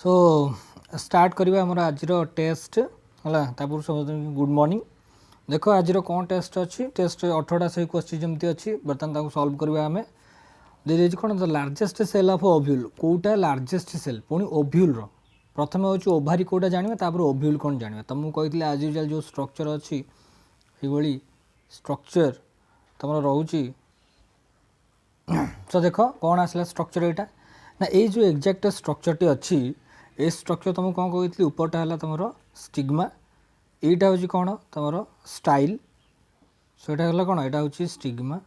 So start करवा आमर आज टेस्ट है तापर समझ गुड मॉर्निंग। देख आज कौन टेस्ट अच्छी टेस्ट 18टा सही क्वेश्चन जमी अच्छी बर्तमान सॉल्व करवा आम दे कौन the largest cell of ovule कौटा लार्जेस्ट सेल पुणी ओव्यूल प्रथम हूँ ओभारी कौटा जाना ओव्यूल कौन जाना तुमको कही आज यूजुआल जो स्ट्रक्चर अच्छी ये स्ट्रक्चर तुम रोचे तो देख कौन आसला स्ट्रक्चर यहाँ ना ये जो एक्जाक्ट स्ट्रक्चर अच्छी ए स्ट्रक्चर तुमको कौन कही उपरटा है तुम स्टिग्मा यहाँ हूँ कौन तुम स्टाइल सो यहाँ कौन यहाँ हूँ स्टिग्मा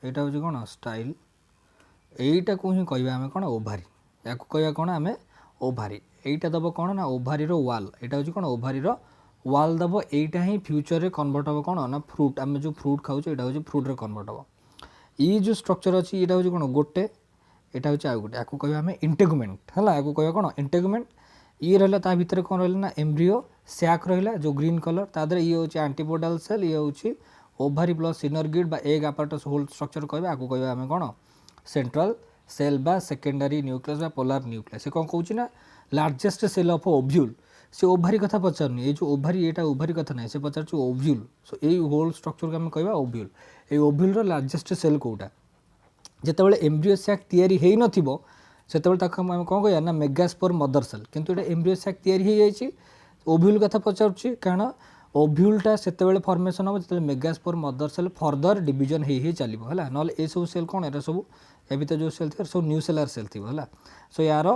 यहाँ हूँ कौन स्टाइल यहीटा को ही कह आम कौन ओभारी या कह कौन आम ओभारी यहीटा दब कौन ना ओभारी वाल यहाँ हूँ कौन ओभारी वाल दब यहीटा ही फ्यूचर रे कन्वर्ट हम कौन ना फ्रूट आम जो फ्रूट खाऊ यहाँ हूँ फ्रूट रे कन्वर्ट हम ये जो स्ट्रक्चर अच्छी यहाँ हूँ कौन गोटे यहाँ हूँ आउ गोटे या कह आम इंटेगुमेंट है या कह कौन इंटेगुमेंट ये रहा ता भितर कौन रहा ना एम्ब्रियो सैक रहा जो ग्रीन कलर तादर ये हूँ एंटीपोडल सेल ये हूँ ओभारी प्लस इनर गिड बा एग आपार्टस होल स्ट्रक्चर कह या कह आम कौन सेंट्रल सेल बा सेकेंडरी न्यूक्लियस बा पोलार न्यूक्लियस से कौन कहूँ ना लार्जेस्ट सेल ऑफ ओव्यूल से ओभारी कथा पचारनी ये जो ओभारी यहाँ ओभारी कथा ना से पचार ओव्यूल सो ये होल स्ट्रक्चर को आम कह ओव्यूल ये ओव्यूल लार्जेस्ट सेल कौटा जितेबाला एम्ब्रियो सैक तैयारी हो न से कौन कह ना मेगास्पोर मदर सेल किंतु ये एम्ब्रियो सैक तैयारी हो जाए ओव्यूल कथा पचारुची कारण ओव्यूलटा से फर्मेसन हम जो megaspore mother cell further division हो चलो है ना ये सब सेल कौन ये सब ए भर जो सेल थी सब न्यू सेलर सेल थी है सो यार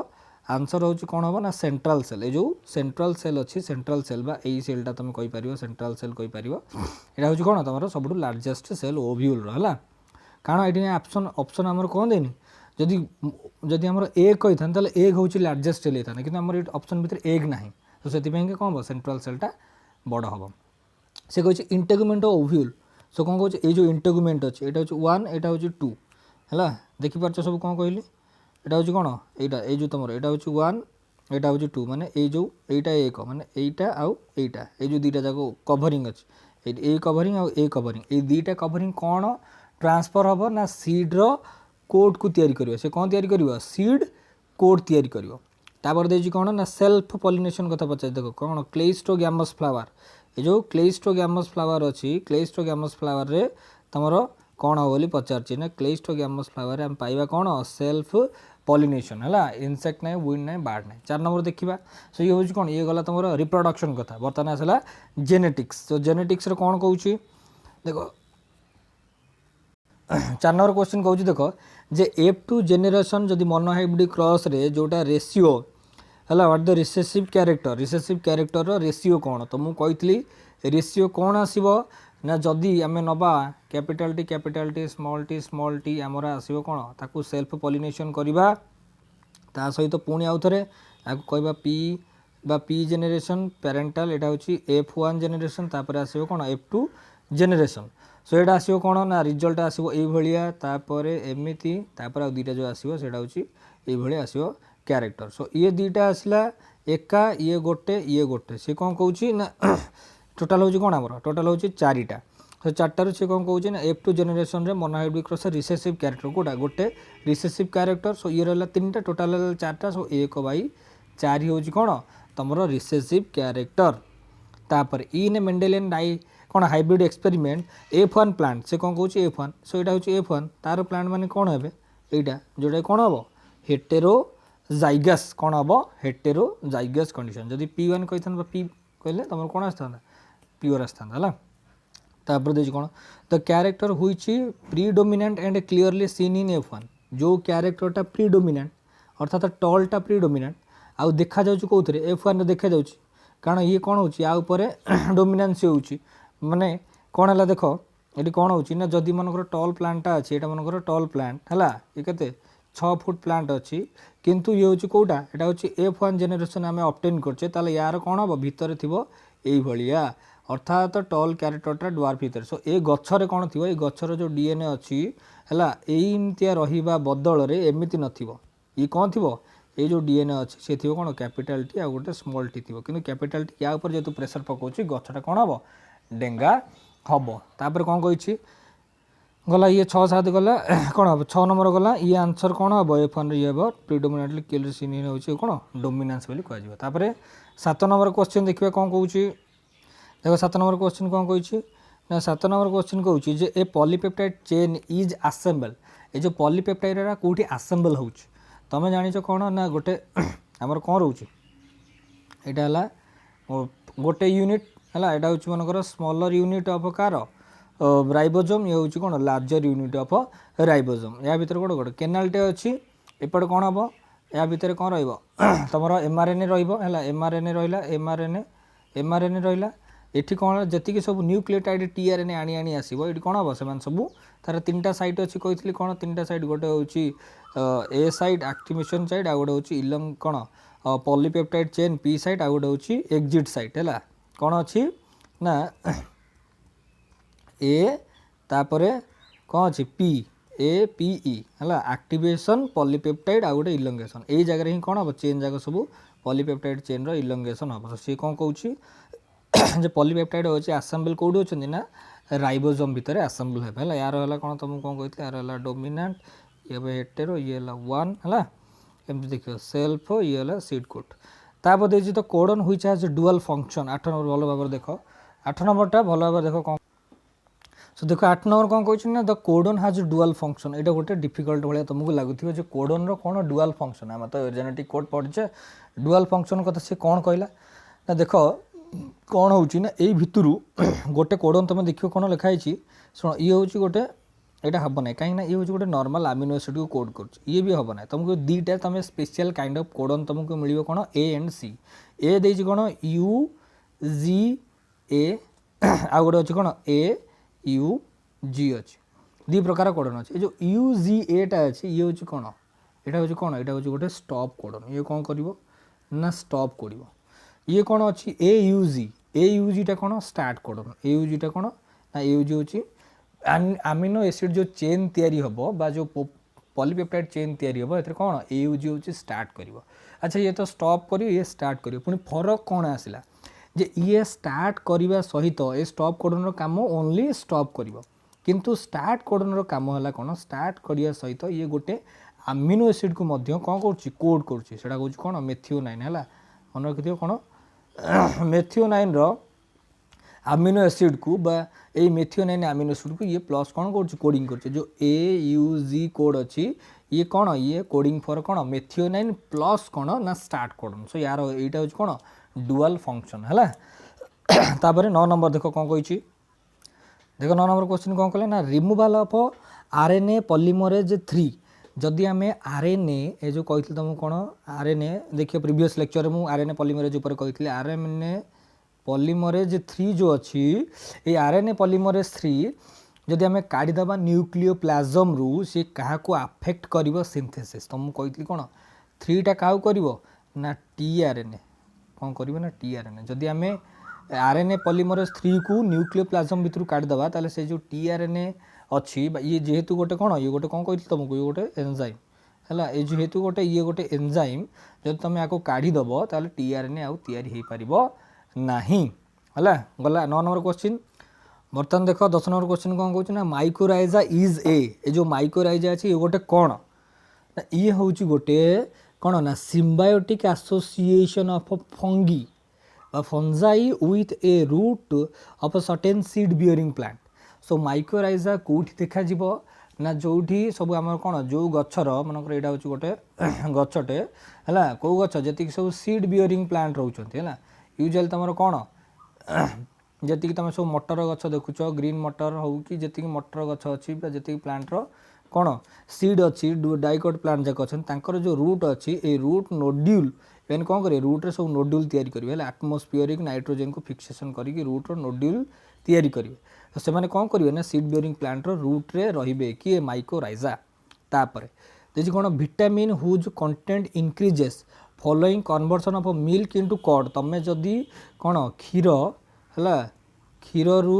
आंसर हूँ कौन हम ना सेंट्रल सेल ये जो सेंट्रल सेल अच्छी सेंट्रल सेल बा यही सेलटा तुम कहीपर सेंट्रल सेल कहीपर यहाँ हूँ कौन तुम सब लार्जेस्ट सेल ओव्यूल है कारण ये ऑप्शन ऑप्शन आमर कौन देनी जदि जदि आमर एग कही था एग हूँ लार्जेस्ट सेल होता कि आमर ऑप्शन भितर एग ना तो से कौन हम सेंट्रल सेलटा बड़ हम से कहे इंटेगुमेंट ऑफ ओव्यूल सो कौन कहे ये जो इंटेगुमेंट अच्छे यहाँ हूँ 1 यहाँ हूँ 2 है देखिपार सब कौन कहली यहाँ हूँ कौन यहाँ ये जो तुम यहाँ हूँ 1 यहाँ हूँ 2 माने ये जो यहाँ एक माने यहाँ आउ यहाँ ये जो दुईटा जाक कभरिंग अच्छे ये कभरिंग आउ ये कभरिंग ये दुईटा कभरिंग कौन ट्रांसफर हम ना सीड्र कोट को तैयारी करियो से कौन तैयारी करियो सीड कोट तैयारी करियो तापर देजी कौन ना सेल्फ पॉलिनेशन कथा पचार देख कौन क्लेस्टोगैमस फ्लावर ये जो क्लेस्टोगैमस फ्लावर अच्छी क्लेस्टोगैमस फ्लावर रे तुमर कौन हो बोली पचार ना क्लेस्टोगैमस फ्लावर आम पाइबा कौन सेल्फ पॉलिनेशन है इनसेक्ट ना विंड ना बार्ड ना 4 नंबर देखा सो ये हूँ कौन ये गला तुम रिप्रोडक्शन कथा बर्तमान आसला जेनेटिक्स तो जेनेटिक्स कौन कहूँ देख 4 नंबर क्वेश्चन कहूँ देख जे F2 जेनेरेशन जदि मोनोहाइब्रिड क्रॉस रे जोटा रेशियो है what the recessive character ratio कौन तो मुझे कही रेशियो कौन आसो ना जदि आम नवा कैपिटल टी स्मॉल टी आमर आसो कौन ताकू सेल्फ पॉलिनेशन करवा ता सहित पुणी आउ थे कहवा पी जेनेरेशन पेरेंटाल यहाँ हूँ F1 जेनेरेशन तापर आसो कौन F2 जेनेरेशन सो यहाँ आसो कौन ना रिजल्ट आसो ये तापर एमती तापर दुईटा जो आसो से ये आसो क्यारेक्टर सो ये दुईटा आसला एका ये गोटे सी कौन कहूँ ना टोटाल हूँ कौन आमर टोटाल हूँ 4टा सो 4टारू सी कौन कहूँ ना F2 generation monohybrid cross recessive character कौटा गोटे रिसेसिव क्यारेक्टर सो ये रहा 3टा टोटाल 4टा सो 1/4 हूँ कौन तुम रिसेसिव क्यारेक्टर तापर इन मेंडेलियन डाई कौन हाइब्रिड एक्सपेरिमेंट F1 प्लांट से कौन कहूँ F1 सो यहाँ हूँ F1 तार प्लांट माने कौन है यहाँ जोटा कौन हम हेटेरोजाइगस कौन हम हेटेरोजाइगस कंडीशन जदि P1 कही था पी कहले तुम कौन आसता प्योर आसता है तापर देखिए कौन द क्यारेक्टर हुई predominant and clearly seen in F1 जो क्यारेक्टरटा प्रीडोमिनेंट अर्थात टॉलटा प्रीडोमिनेंट आउ देखा जाउछि कोउथरे F1 रे देखा जाउछि कारण ये कौन होची आ ऊपर डोमिनेंस होउछि माने कौन है देख ये कौन होची ना जदि मनकर टॉल प्लांटा अच्छी यहाँ मनकर टॉल प्लांट है ये केते 6 फुट प्लांट अच्छी किंतु ये हूँ कौटा यहाँ हूँ F1 जेनेरेशन आम ऑब्टेन करछे ताले यार कौन हम भितर थिबो एई भलिया अर्थात टॉल क्यारेक्टरटा ड्वार्फ भितर सो ए गच्छरे कौन थी गच्छर जो डीएनए अच्छी है एमतिया रहिबा बदल रे एमिति नथिबो ये कौन थी ये जो डीएनए अच्छी से थी कौन कैपिटल टी आ गोटे स्मॉल टी थी कि कैपिटल टी या ऊपर जेतु प्रेशर पकाउछि गछटा कौन हम डेंगा हम तापर कौन कही गला ये 6-7 गला कौन हम 6 नंबर गला ये आंसर कौन हम F1 ये हम प्रिडोमिनेटली किल सिन हो कौन डोमिनेंस बोली कह 7 नंबर क्वेश्चन देखिए कौन कौन देखो 7 नंबर क्वेश्चन कौन कही ना 7 नंबर क्वेश्चन कौन जे ए पॉलीपेप्टाइड चेन इज असेंबल ये जो पॉलीपेप्टाइड कौटी असेंबल हो तुम जानिच कौन ना गोटे आमर कौन रोचे यहाँ गोटे यूनिट है यहाँ हूँ मनकर स्मॉलर यूनिट ऑफ कार राइबोसोम ये हूँ कौन लार्जर यूनिट ऑफ राइबोसोम या भीतर गोटे गोटे केनालटे अच्छी एपट कौन हम या भितर कौन रम एमआरएनए रहा एमआरएनए रहा एमआरएनए रहा ये कौन जी सब न्यूक्लियोटाइड टीआरएनए आनी आनी आसो ये कौन हम से सब तार 3टा साइट अच्छी कही कौन 3टा साइट गोटे हूँ ए साइट एक्टिवेशन साइट आ गोटे हूँ इलंग कौन पॉलीपेप्टाइड चेन पी साइट आ गोटे हूँ एक्जिट साइट है कौन अच्छी ना ए तापरे कौन अच्छी पी ए पी ई है एक्टिवेशन पॉलीपेप्टाइड आ गोटे इलंगेशन यही जगह ही कौन हम चेन जाक सब पॉलीपेप्टाइड चेन इलंगेशन हम तो सी कौन कौन पॉलीपेप्टाइड होची असेंबल कौटी होचंदी ना राइबोसोम भितर असेंबल है यार है कौन तुमको कौन कहते यार है डोमिनेंट ये हेटेरो ये है 1 है एमती देखिए सेल्फ ये है सीड कोट तापर देखिए तो codon which has dual function 8 number भल भाव देख 8 नंबरटा भल भाव देख कौन सो देखो 8 नंबर कौन कहते ना the codon has dual function यहाँ गोटे डिफिकल्ट भाई तुमको लगुव जो कोडन कौन डुअल फंक्शन आम तो जेनेटिक कोड पढ़े डुअल फंक्शन कथा सी कौन कहला ना देख कौन होची ना यही भितर गोटे कोडन तुम देखिए कौन लिखाई शुण ये हूँ गोटे यहाँ हम ना कहीं ये हूँ गोटे नॉर्मल अमीनो एसिड को कोड कर भी हम ना तुमको दीटा तुम स्पेशल काइंड ऑफ कोडन तुमको मिल कौन ए एंड सी ए देती कौन यू जी ए आ गोटे अच्छे कौन ए यू जी अच्छी दी प्रकार कोडन अच्छे जो यू जी एटा अच्छे ये हूँ कौन यहाँ हूँ कौन यहाँ हूँ गोटे स्टॉप कोडन ये कौन कर ना स्टॉप कर ये कौन अच्छी ए यू जीटा कौन start codon A you zeta कौन ना ए यू जी हूँ आमिनो एसिड जो चेन तैयारी हम बा जो पॉलीपेप्टाइड चेन तैयारी हम ए कौन ए यू जी हूँ स्टार्ट कर अच्छा ये तो स्टॉप कर ये स्टार्ट कर पुणी फरक कौन आसला जे ये स्टार्ट करने सहित ए स्टॉप कोडन काम ओनली स्टॉप कर किंतु स्टार्ट कोडन काम है कौन स्टार्ट करने सहित ये गोटे आमिनो एसिड को मध्य कौन कर कोड कर कौन मेथिओनाइन है मन रखि कौन मेथिओनाइन आमिनो एसिड को बा ए मेथिओनाइन आमिनो एसिड को ये प्लस कौन कर कोडिंग कर जो ए यू जी कोड अच्छी ये कौन ये कोडिंग फॉर कौन मेथिओनाइन प्लस कौन ना स्टार्ट कोडन सो यार यहाँ हूँ कौन डुअल फंक्शन है तापर 9 नंबर देख कौन कही देख 9 नंबर क्वेश्चन कौन कले ना रिमूवाल ऑफ आरएनए पॉलीमरेज 3 जदि आम आरएनए ये जो कही तुमको कौन आरएनए देखिए प्रीवियस लेक्चर में आरएनए पॉलीमरेज ऊपर कही आरएनए पॉलीमरेज 3 जो अच्छी ये आरएनए पॉलीमरेज 3 जदि आम काढ़ीदबा न्यूक्लियोप्लाज्म रु सी क्या आफेक्ट कर सिंथेसिस तुमको कही कौन 3टा क्या कर ना टीआरएनए कौन कर ना टीआरएनए जदि आम आरएनए पॉलीमरेज 3 को न्यूक्लियोप्लाज्म भितर काढ़ीदबा ताले से जो टीआरएनए अच्छी ये जेहेतु गोटे कौन ये गोटे कौन कही तुमको ये गोटे एंजाइम है ये जेहेतु गोटे ये गोटे एंजाइम जब तुम या काढ़ीदब ताले टीआरएनए आउ तैयारी हो पार नहीं है गला 9 नंबर क्वेश्चन बर्तमान देख 10 नंबर क्वेश्चन कौन कहना माइकोराइजा इज ए जो माइकोराइजा अच्छी ये गोटे कौन ना ये हूँ गोटे कौन ना symbiotic association of fungi fungi with a root of certain seed bearing plant so mycorrhiza कौटी देखा ना जोठी सब आम कौन जो गचर मनकर यहाँ हूँ गोटे गचटे है कौ गच जी सब सीड बियरिंग प्लांट रोच है यूजुअली तुम कौन जी तुम सब मटर गच देखुच ग्रीन मटर हो कि जी मटर गच अच्छी जी प्लांटर कौन सीड अच्छी डाइकोट प्लांट जाक अच्छा जो रूट अच्छी ए रूट नोड्यूल एन कौन करेंगे रूट्रे सब नोड्यूल तैयारी करेंगे आटमोस्फियरिक नाइट्रोजेन को फिक्सेसन करके रूट्र नोड्यूल तैयारी करेंगे तो से कौन करेंगे ना सीड बियरिंग प्लांटर रूट्रे रे किए माइकोराइजा तापर देखिए कौन vitamin whose content increases following conversion of milk into curd तुम जदि कौन क्षीर है क्षीर रु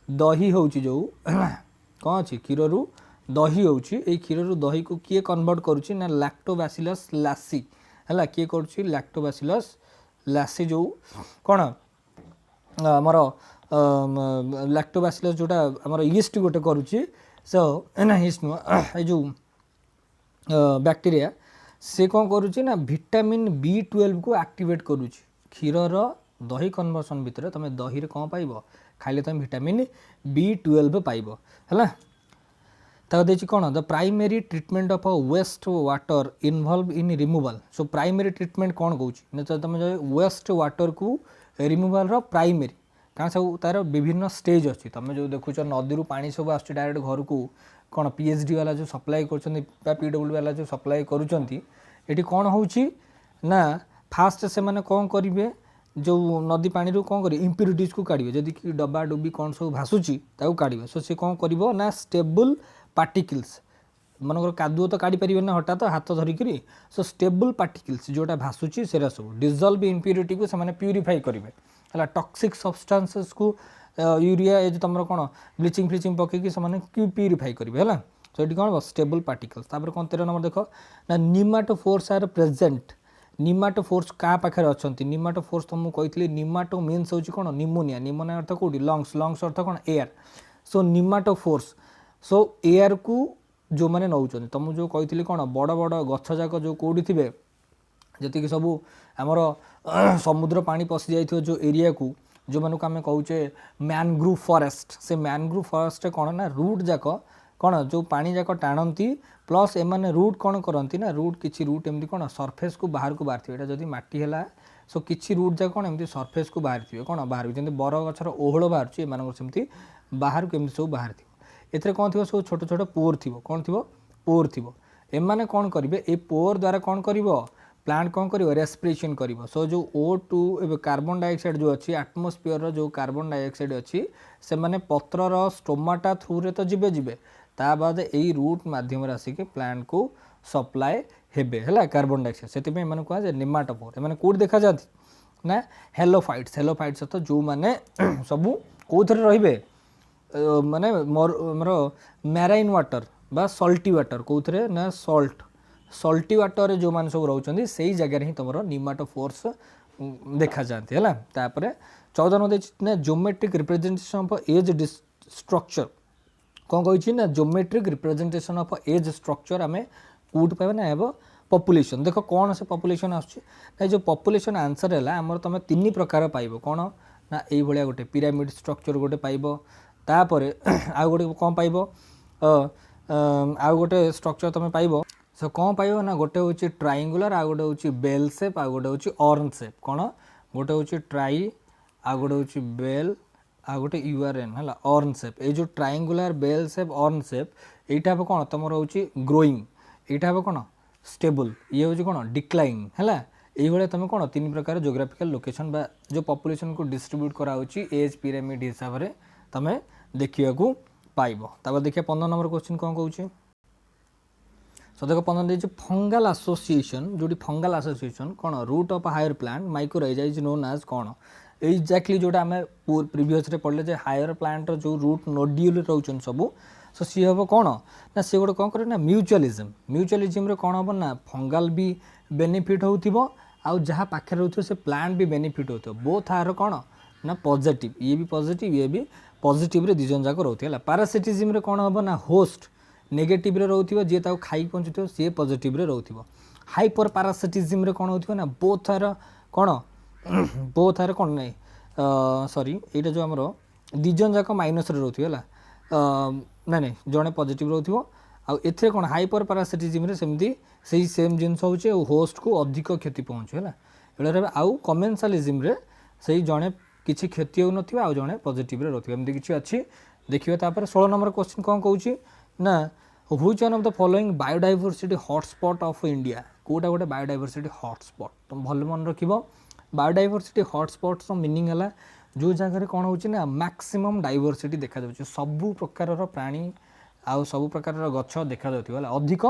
दही हो जो कौन अच्छी क्षीर रु दही हो क्षीर रु दही को किए कन्वर्ट करुच्ची ना लैक्टोबैसिलस लासी है किए कर लैक्टोबैसिलस लासी जो कौन आमर लैक्टोबैसिलस जोटा आमर यीस्ट गोटे करुच्ची सो हिस्ट नुह जो बैक्टीरिया से कौन करुच्ची ना विटामिन B12 को एक्टिवेट करुच्ची क्षीरर दही कन्वर्सन भितर तुम दही रे कौन पाइब खाइले तुम विटामिन B12 पाइब है देखिए कौन the primary treatment of waste water involve in removal so primary treatment कौन कौन तुम जो वेस्ट वाटर को रिमूवल रो प्राइमेरी कारण सब तार विभिन्न स्टेज अच्छी तुम जो देखुच नदी पानी सब आस डायरेक्ट घर को कौन PhD वाला जो सप्लाई कर PW वाला जो सप्लाई करुँच कौन हो फास्ट से मैंने कौन करेंगे जो नदी पानी रू कौन करेंगे इम्प्यूरिटीज को काढ़े जदि कि डब्बा डुब्बी कौन सब भासुची काढ़े सो सी कौन कर ना स्टेबल पार्टिकल्स मनकर कादुओ तो काढ़ी पारे ना हठात हाथ धरिकी सो स्टेबल पार्टिकल्स जोटा भासुची सेरा सब डिजल्व इम्प्यूरिटी को से प्यूरीफाई करेंगे है टॉक्सिक सब्सटेंसेस को यूरिया ये तुम कौन ब्लीचिंग फ्लिचिंग पकईकि से प्यूरीफाई करेंगे है सो ये कौन स्टेबल पार्टिकल्स तापर कौन 13 नंबर देख ना निमाटोफोर्स आर प्रेजेंट निमाटोफोर्स क्या पाखे अच्छा निमाटोफोर्स तुमको कही निमाटो मीन्स हूँ कौन निमोनिया निमोनिया अर्थ कौटी लंग्स लंग्स अर्थ कौन एयर सो निमाटोफोर्स सो एयर को जो मैंने नौ तुमको जो कही कौन बड़ बड़ गछ जाक जो कौटी थे जी सबू आमर समुद्र पानी पशि जाइए जो एरिया को जो मानक आम कहे मैनग्रोव फॉरेस्ट से मैनग्रोव फॉरेस्ट कौन ना रूट जाक कौन जो पानी जाक टाणती प्लस एमाने रूट कौन करती ना रूट किसी रूट एमती कौन सरफेस को बाहर को बाहर थे जदि माटी है सो किसी रूट जाक कौन एमती सरफेस को बाहर थे कौन बाहर जमी बर गचर ओहल बाहर एम सेमती बाहर को एमती सब बाहर थी एथे कौन थी सब छोट छोट पोर थी कौन थी पोर थी एमाने कौन करेंगे ए पोर द्वारा कौन कर प्लांट कौन कर रेस्पिरेशन कर सो जो O2 कार्बन डाइऑक्साइड जो अच्छी एटमोस्फियर जो कार्बन डाइऑक्साइड अच्छी से माने पत्रर स्टोमाटा थ्रू रे तो जीवे जीवे ता बाद यही रूट माध्यम आसिक प्लांट को सप्लाए हेबे है कार्बन डाइऑक्साइड से मैंने कहा निमाटोफोर मैंने कौट देखा जाती ना हेलोफाइट्स हेलोफाइट्स तो जो मैंने सबू कौन रे माने मोर मैराइन वाटर बा सल्टी वाटर कौन ना सल्टी वाटर जो मैंने सब रोचे से ही जगह ही तुम निमाटोफोर्स देखा जाती है तापर 14 ना geometric representation of edge structure कौन कही ना geometric representation of edge structure आम कौट पाइबा ना एब पॉपुलेशन देख कौन से पॉपुलेशन आसुच्छी जो पॉपुलेशन आंसर है आमर तुम 3 प्रकार पाइब कौन ना ये गोटे पिरामिड स्ट्रक्चर गोटे पाइब तापर आउ गोटे कौन पाइब आउ गोटे स्ट्रक्चर तुम पाइब सो कौन पाइब ना गोटे हूँ ट्रायंगुलर आ गोटे हूँ बेल शेप आ गोटे हूँ ऑर्न शेप कौन गोटे हूँ ट्राई आ गोटे हूँ बेल आ गोटे URN है ऑर्न शेप ये जो ट्रायंगुलर बेल शेप ऑर्न शेप यहाँ हे कौन तुम हूँ ग्रोइंग यहाँ हे कौन स्टेबल ये हूँ कौन डिक्लाइन है ये तुम कौन 3 प्रकार जोग्राफिकल लोकेशन बा जो पॉपुलेशन को डिस्ट्रीब्यूट कराऊँगी एज पिरामिड हिसाब से तुम देखा पाइब तापर देखिए 15 नंबर क्वेश्चन कौन कौन सो देखो 15 देखिए फंगल एसोसिएशन जो फंगल एसोसिएशन कौन root of higher plant mycorrhiza is known as कौन एक्जाक्टली जोटा आम प्रीवियस पढ़ले जे हायर प्लांट जो रूट नोड्यूल रोचन सबू सो सी हम कौन ना सी गोटे कौन करे ना म्यूचुअलिज्म कौन हम ना फंगल भी बेनिफिट हो आउ जहाँ पाखे रोथे से प्लांट भी बेनिफिट हो बोथ आर कौन ना पॉजिटिव ये भी पॉजिटिव रे दिजन जाक रोथे है पैरासिटिज्म कौन हम ना होस्ट नेगेटिव रे रोथिबो जे ताऊ खाई पहुँचुथिबो सी पॉजिटिव रे रोथिबो हाइपर पैरासिटिज्म रे कौन होथिबो ना बोथ आर कौन नहीं सॉरी एटा जो हमरो दिजन जाक माइनस रे रोथिबो है नहीं जड़े पॉजिटिव रोथिबो आउ एथे कौन हाइपर पैरासिटिज्म रे सेमती सही सेम जिनस होचे होस्ट को अधिक क्षति पहुँचे है एड़ा आउ कमेंसालिज्म रे सही जड़े किसी क्षति हो नथिबो आउ जड़े पॉजिटिव रे रोथिबो एमती किछि अछि देखियो तापर 16 नंबर क्वेश्चन कौन कहूची ना which one of the following biodiversity hotspot of India quota गोटे बायोडाइवर्सिटी हॉटस्पॉट तुम भल मन रखिबो बायोडाइवर्सिटी हॉटस्पॉट्स मीनिंग है जो जगह कौन होची ना मैक्सिमम डाइवर्सिटी देखा जाउची सबु प्रकार प्राणी आउ सबु प्रकार गछ देखा जाउथिबो है अधिक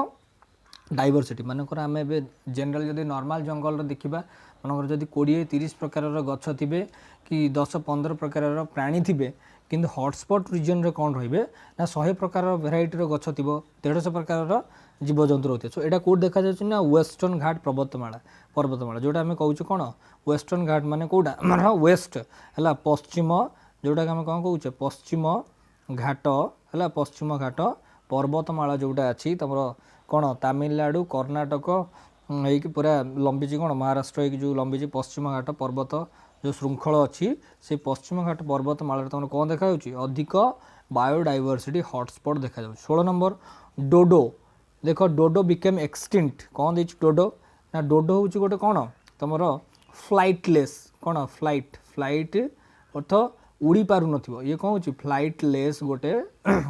डाइवर्सिटी मानकर आम ए जनरल जदि नॉर्मल जंगल देखा मानकर जदि 20-30 प्रकार गछ थे कि 10-15 प्रकार प्राणी थे किंतु हॉटस्पॉट रीजन रे कौन रे ना 100 प्रकार भेराइटी गछ थी 150 प्रकार जीवजंतु रोथे सो यहाँ कौट देखा जाए ना वेस्टर्न घाट पर्वतमाला जोटा आम कहूँ कौन वेस्टर्न घाट माने कौटा माने वेस्ट है पश्चिम जोटा आम कौन कहे पश्चिम घाट है पश्चिम घाट पर्वतमाला जोटा अच्छी तुम कौन तमिलनाडु कर्णाटक होगी पूरा लंबी कौन महाराष्ट्र होगी जो लंबी पश्चिम घाट पर्वत जो श्रृंखल अच्छी से पश्चिम घाट पर्वतमाला तुम कौन देखा अधिक बायोडाइवर्सिटी हॉटस्पॉट देखा 16 नंबर डोडो देख डोडो बिकेम एक्सटिंक्ट कौन दे डोडो ना डोडो हूँ गोटे कौन तुम फ्लाइटलेस कौन फ्लाइट फ्लाइट अर्थ उड़ी पार नथिबो ये कौन हो फ्लाइटलेस गोटे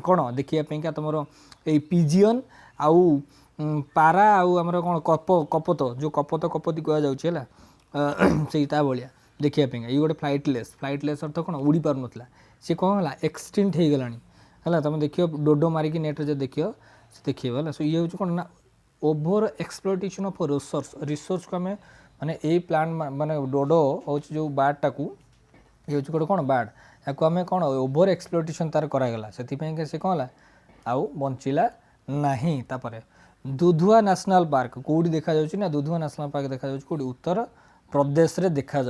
कौन देखिए तुम ये पिजियन आउ पारा आउ आमर कौन कपत जो कपत कपति कह जाऊँगा से भाया देखिए ये गोटे फ्लाइटलेस अर्थ कौन उड़ी पार नथिला सी कौन है एक्सटिंक्ट हो गलानी है तुम देखिए डोडो मारिकी नेट रे देखिए देखिए है सो ये हूँ कौन ना ओभर एक्सप्लोटेशन ऑफ रिसोर्स को आम माने ए प्लांट माने डोडो हूँ जो बार्डटा को ये हूँ गोटे कौन बार्ड या आम कौन ओभर एक्सप्लोटेशन तार करागला से कौन है आउ बंचला नहीं तापर दुधुआ नेशनल पार्क कौटी देखा ना दुधुआ नेशनल पार्क देखा कौटी उत्तर प्रदेश रे देखा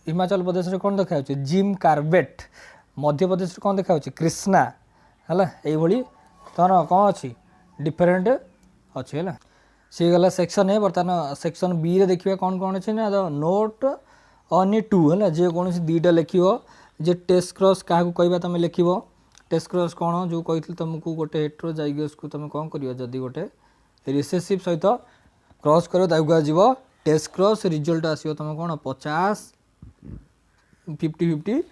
हिमाचल प्रदेश रे कौन देखा जिम कार्बेट मध्य प्रदेश रे कौन देखा कृष्णा है ये तोर कौन अच्छी डिफरेंट अच्छी है सी गला सेक्शन ए बर्तमान सेक्शन बी रे देखिए कौन कौन अच्छे ना नोट ऑन टू है जे कौन दुईटा लिख जे टेस्ट क्रॉस क्या कहवा तुम लिख टेस्ट क्रॉस कौन जो कही तुमको गोटे हेट्रोजाइगस को तुम कौन कर जदि गोटे रिसेसिव सहित क्रॉस कर टेस्ट क्रॉस रिजल्ट आसो तुम कौन 50-50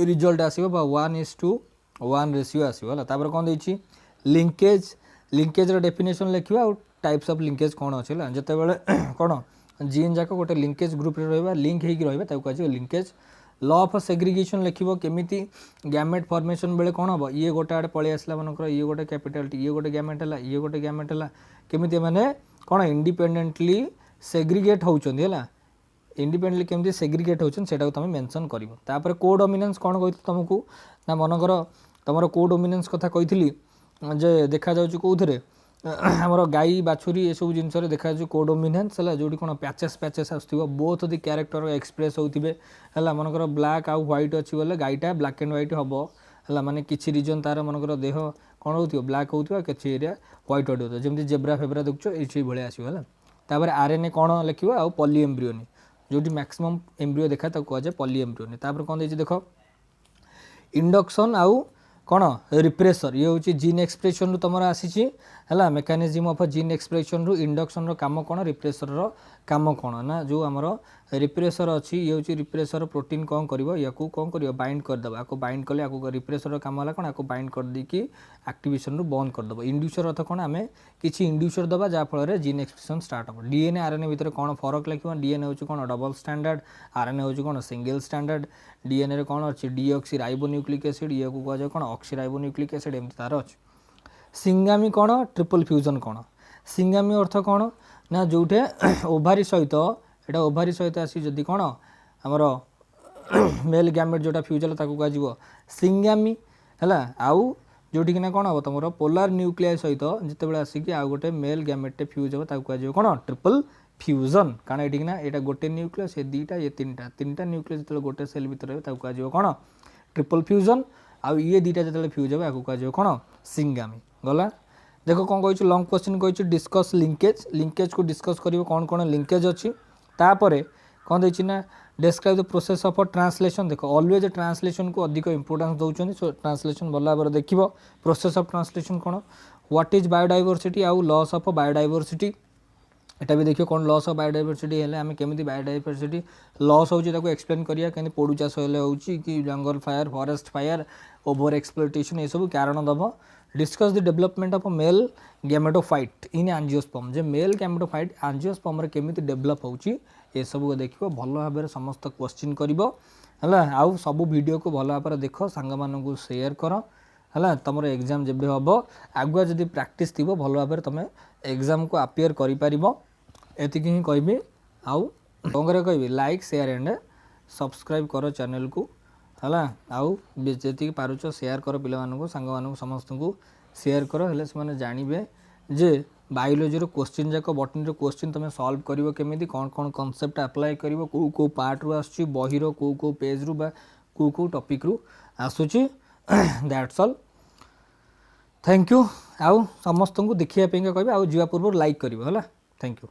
रिजल्ट आसो 1:1 रेशियो आसो है कौन देखिए लिंकेज डेफिनेशन लिखा और टाइप्स ऑफ लिंकेज कौन अच्छे जिते बड़े कौन जीन जाक गोटे लिंकेज ग्रुप रे लिंक होकर कह लिंकेज लॉ ऑफ सेग्रीगेशन लिखो केमिति गैमेट फॉर्मेशन बेले कौन हम ये गोटे आड़े पलि आसला मनकर ये गोटे कैपिटल टी ये गोटे गैमेट है ये गोटे गैमेट है केमिति माने कौन इंडिपेंडेंटली सेग्रीगेट होउछन्ती है इंडिपेंडेंटली केमिति सेग्रीगेट होउछन सेटा को तुम मेंशन करिवो तापर कोडोमिनेंस कौन कहि तुमको ना मनकर तुम कोडोमिनेंस कथा कही जे देखा जाउछ कोउथरे आमर गाई बाछुरी ये सब जिनस देखा कोडोमिनेंस है जो कौन पैचेस आसो बोथ दि क्यारेक्टर एक्सप्रेस होते है मनकर ब्लैक आउ व्हाइट अच्छी बोले गाईटा ब्लैक एंड व्हाइट हम है माने किसी रिजन तार मनकर देह कौन हो ब्लैक होता किसी एरिया व्हाइट व्हाइट होता जमी जेब्रा फेब्रा देखुच ये भाया आसो है आरएनए कौन लिखो आउ पॉली एम्ब्रियोनी जो मैक्सिमम एम्ब्रियो देखा कहुए पॉली एम्ब्रियोनी कौन देखिए देख इंडक्शन आउ कौन रिप्रेसर ये हूँ जीन एक्सप्रेशन तुम आसी है मेकानिज्म ऑफ जीन एक्सप्रेशन रु इंडक्शन रो काम कौन रिप्रेसर रो काम कौन ना जो आमर रिप्रेसर अच्छी ये हूँ रिप्रेसर प्रोटीन कौन कर कौन कर बाइंड करदेव आपको बाइंड कले रिप्रेसर काम है कौन आपको बाइंड कर देकी एक्टिवेशन रु बंद करदेव इंड्यूसर अर्थ कौन आम किसी इंड्यूसर दबा जहाँफल जीन एक्सप्रेशन स्टार्ट हो डीएनए आरएनए भितर कौन फरक लिखा डीएनए हूँ कौन डबल स्टैंडर्ड आरएनए हूँ कौन सिंगल स्टैंडर्ड डीएनए रे कौन अच्छी डीऑक्सी राइबोन्यूक्लिक एसिड ये को कह कौन ऑक्सी राइबोन्यूक्लिक एसिड एमती तार अच्छी सिंगामी कौन ट्रिपल फ्यूजन कौन सिंगामी अर्थ कौन ना जोटे ओभारी सहित एटा ओभारी सहित आसी जदि कौन आमर मेल गैमेट जोटा फ्यूजल ताकू कह सिंगामी है आउ जोटी ना कौन हम तुम पोलार न्यूक्लियाई सहित जिते आसिक आउ गोटे मेल गैमेट फ्यूज हम ताकू कह कौन ट्रिपल फ्यूजन कारण ये ना यहाँ गोटे न्यूक्लियस ये दुईटा ये तीन न्यूक्लियस जो गोटे सेल भर कह कौन ट्रिपल फ्यूजन आउ ये दुईटा जो फ्यूज हो आपको कह कौन सिंगामी गला देख कौन कह लंग क्वेश्चन कह डिस्कस लिंकेज को डिस्कस कर कौन कौन लिंकेज अच्छी तापर कौन देखिए ना describe the process of translation देख ऑलवेज ट्रांसलेशन को अधिक इंपोर्टेंस दौरान सो ट्रांसलेशन भल भाव देख प्रोसेस ऑफ ट्रांसलेशन कौन व्हाट इज बायोडाइवर्सिटी आउ लॉस ऑफ बायोडाइवर्सिटी यहाँ भी देखिए कौन लॉस ऑफ बायोडाइवर्सिटी है आम केमी बायोडाइवर्सिटी लॉस हो एक्सप्लेन करिया कहीं पोड़ू चाष कि जंगल fire forest fire over exploitation ये सब कारण दब discuss the development of male gametophyte in angiosperm जे मेल गैमेटोफाइट एंजियोस्पर्म केमी डेवलप होची ये सब को देखो भल भाव समस्त क्वेश्चन कर आउ सब वीडियो को भल भाव देख सांग मानू शेयर कर है तुम एग्जाम जब हम आगुआ जब प्रैक्टिस थी भल भाव तुम एग्जाम को अपियर करती ही कहि आउ कौन कह लाइक शेयर एंड सब्सक्राइब कर चैनल को है आउ जी पारुच शेयर कर पिला सांग मानू समस्त को शेयर कर हेल्ले से जानवे जे बायोलोजी क्वेश्चन जाक बटनी क्वेश्चन तुम सॉल्व कर केमी कौन कौन कॉन्सेप्ट अप्लाई कर कौ पार्ट रु आसुची बहीर कौ पेज रु कौ टॉपिक रु आसुची दैट्स ऑल थैंक यू। आउ समस्त को देखिया कहबे आउ जीवा पूर्व लाइक करिवो हला। Thank you.